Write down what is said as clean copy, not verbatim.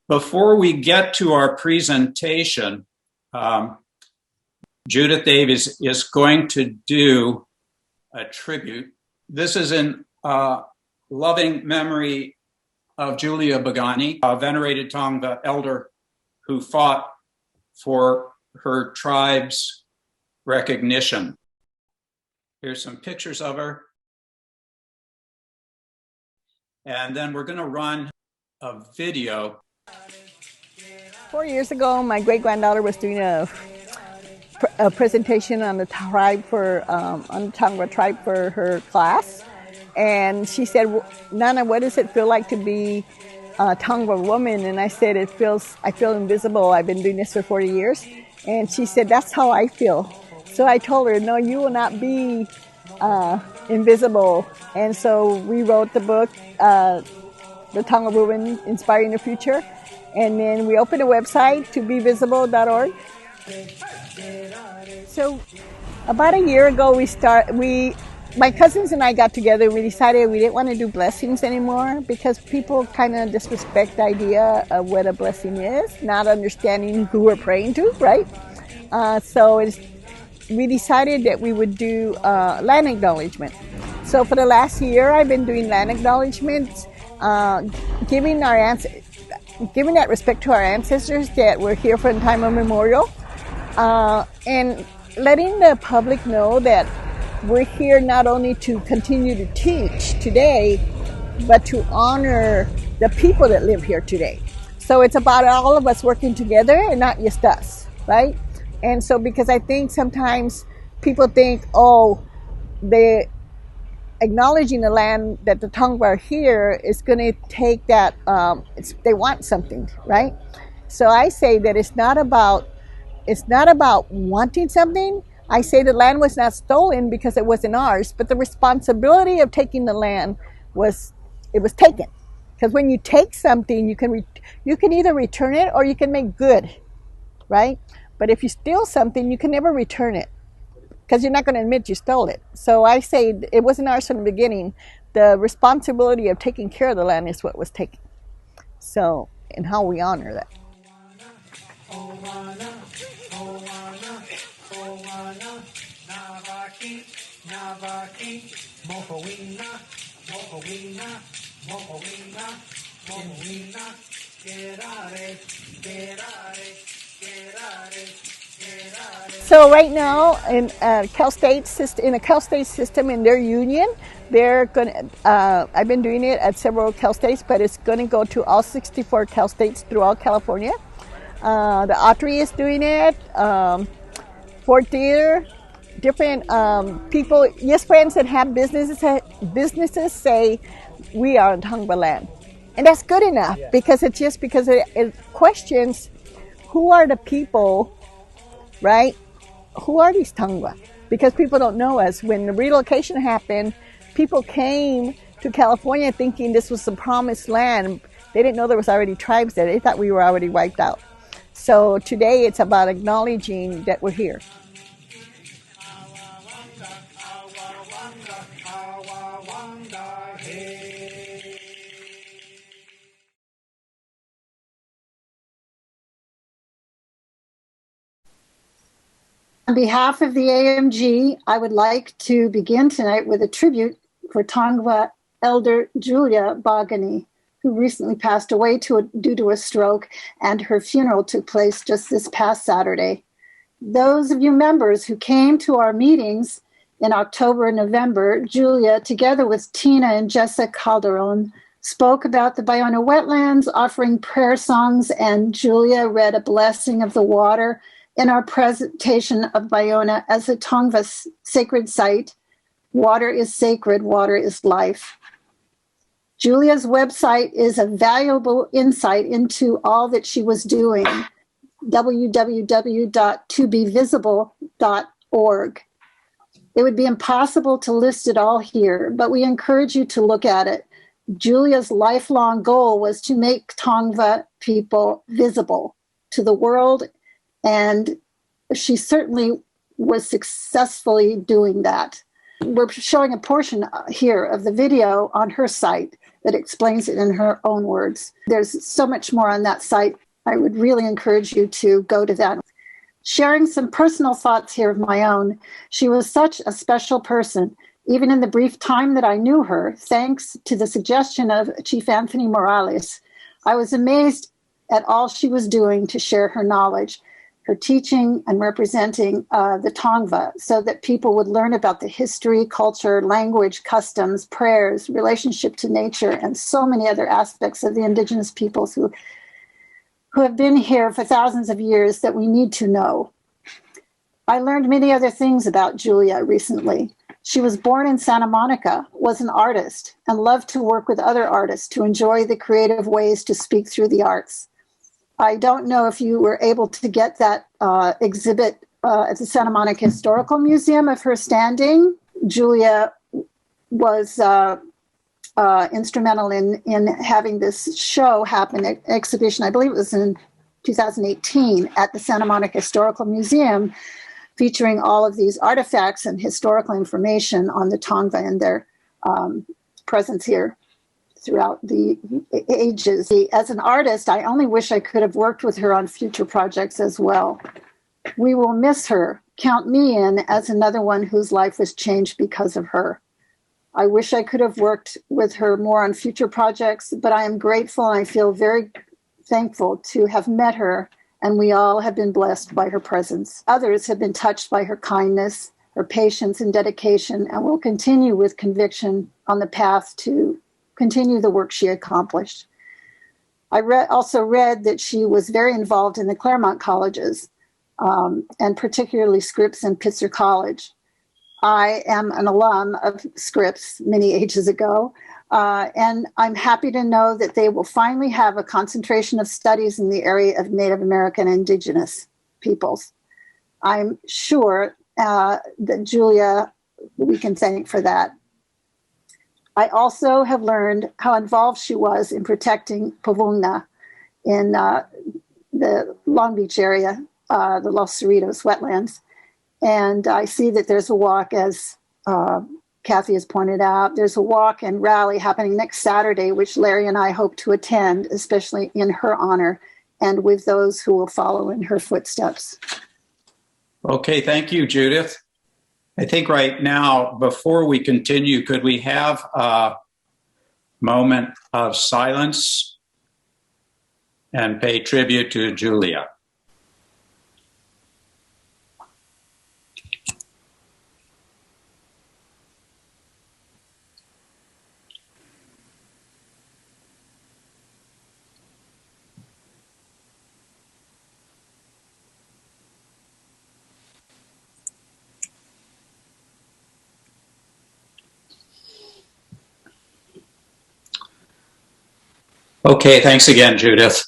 Before we get to our presentation, Judith Davies is going to do a tribute. This is in loving memory of Julia Bogany, a venerated Tongva elder who fought for her tribe's recognition. Here's some pictures of her. And then we're going to run a video. 4 years ago, my great-granddaughter was doing a presentation on the tribe on the Tongva tribe for her class, and she said, "Nana, what does it feel like to be a Tongva woman?" And I said, I feel invisible. I've been doing this for 40 years. And she said, "That's how I feel." So I told her, "No, you will not be invisible." And so we wrote the book, The Tongva Woman Inspiring the Future. And then we opened a website, tobevisible.org. So about a year ago, my cousins and I got together and we decided we didn't want to do blessings anymore because people kind of disrespect the idea of what a blessing is, not understanding who we're praying to, right? We decided that we would do land acknowledgement. So for the last year, I've been doing land acknowledgements, giving that respect to our ancestors that were here from time immemorial, and letting the public know that we're here not only to continue to teach today, but to honor the people that live here today. So it's about all of us working together and not just us, right? And so because I think sometimes people think, they acknowledging the land that the Tongva are here is going to take that, they want something, right? So I say that it's not about wanting something. I say the land was not stolen because it wasn't ours, but the responsibility of taking the land was taken. Because when you take something, you can either return it or you can make good, right? But if you steal something, you can never return it because you're not going to admit you stole it. So I say it wasn't ours from the beginning. The responsibility of taking care of the land is what was taken. So, and how we honor that. So right now in Cal State system in their union, they're going. I've been doing it at several Cal States, but it's going to go to all 64 Cal States throughout California. The Autry is doing it. Fort Theater, different people, yes, friends that have businesses say we are on Tongva land, and that's good enough because it questions who are the people, right? Who are these Tongva? Because people don't know us. When the relocation happened, people came to California thinking this was the promised land. They didn't know there was already tribes there. They thought we were already wiped out. So today it's about acknowledging that we're here. On behalf of the AMG, I would like to begin tonight with a tribute for Tongva Elder Julia Bogany, who recently passed away due to a stroke, and her funeral took place just this past Saturday. Those of you members who came to our meetings in October and November, Julia, together with Tina and Jessica Calderon, spoke about the Baiona wetlands, offering prayer songs, and Julia read a blessing of the water in our presentation of Baiona as a Tongva sacred site. Water is sacred, water is life. Julia's website is a valuable insight into all that she was doing, www.tobevisible.org. It would be impossible to list it all here, but we encourage you to look at it. Julia's lifelong goal was to make Tongva people visible to the world, and she certainly was successfully doing that. We're showing a portion here of the video on her site. that explains it in her own words. There's so much more on that site. I would really encourage you to go to that. Sharing some personal thoughts here of my own, she was such a special person. Even in the brief time that I knew her, thanks to the suggestion of Chief Anthony Morales, I was amazed at all she was doing to share her knowledge, her teaching and representing the Tongva, so that people would learn about the history, culture, language, customs, prayers, relationship to nature, and so many other aspects of the indigenous peoples who have been here for thousands of years that we need to know. I learned many other things about Julia recently. She was born in Santa Monica, was an artist, and loved to work with other artists to enjoy the creative ways to speak through the arts. I don't know if you were able to get that exhibit at the Santa Monica Historical Museum of her standing. Julia was instrumental in having this show happen, exhibition, I believe it was in 2018 at the Santa Monica Historical Museum, featuring all of these artifacts and historical information on the Tongva and their presence here throughout the ages. As an artist, I only wish I could have worked with her on future projects as well. We will miss her. Count me in as another one whose life was changed because of her. I wish I could have worked with her more on future projects, but I am grateful and I feel very thankful to have met her, and we all have been blessed by her presence. Others have been touched by her kindness, her patience and dedication, and will continue with conviction on the path to continue the work she accomplished. I also read that she was very involved in the Claremont colleges, and particularly Scripps and Pitzer College. I am an alum of Scripps many ages ago, and I'm happy to know that they will finally have a concentration of studies in the area of Native American indigenous peoples. I'm sure that Julia, we can thank for that. I also have learned how involved she was in protecting Pavungna in the Long Beach area, the Los Cerritos wetlands. And I see that there's a walk, as Kathy has pointed out, there's a walk and rally happening next Saturday, which Larry and I hope to attend, especially in her honor and with those who will follow in her footsteps. Okay, thank you, Judith. I think right now, before we continue, could we have a moment of silence and pay tribute to Julia? Okay, thanks again, Judith.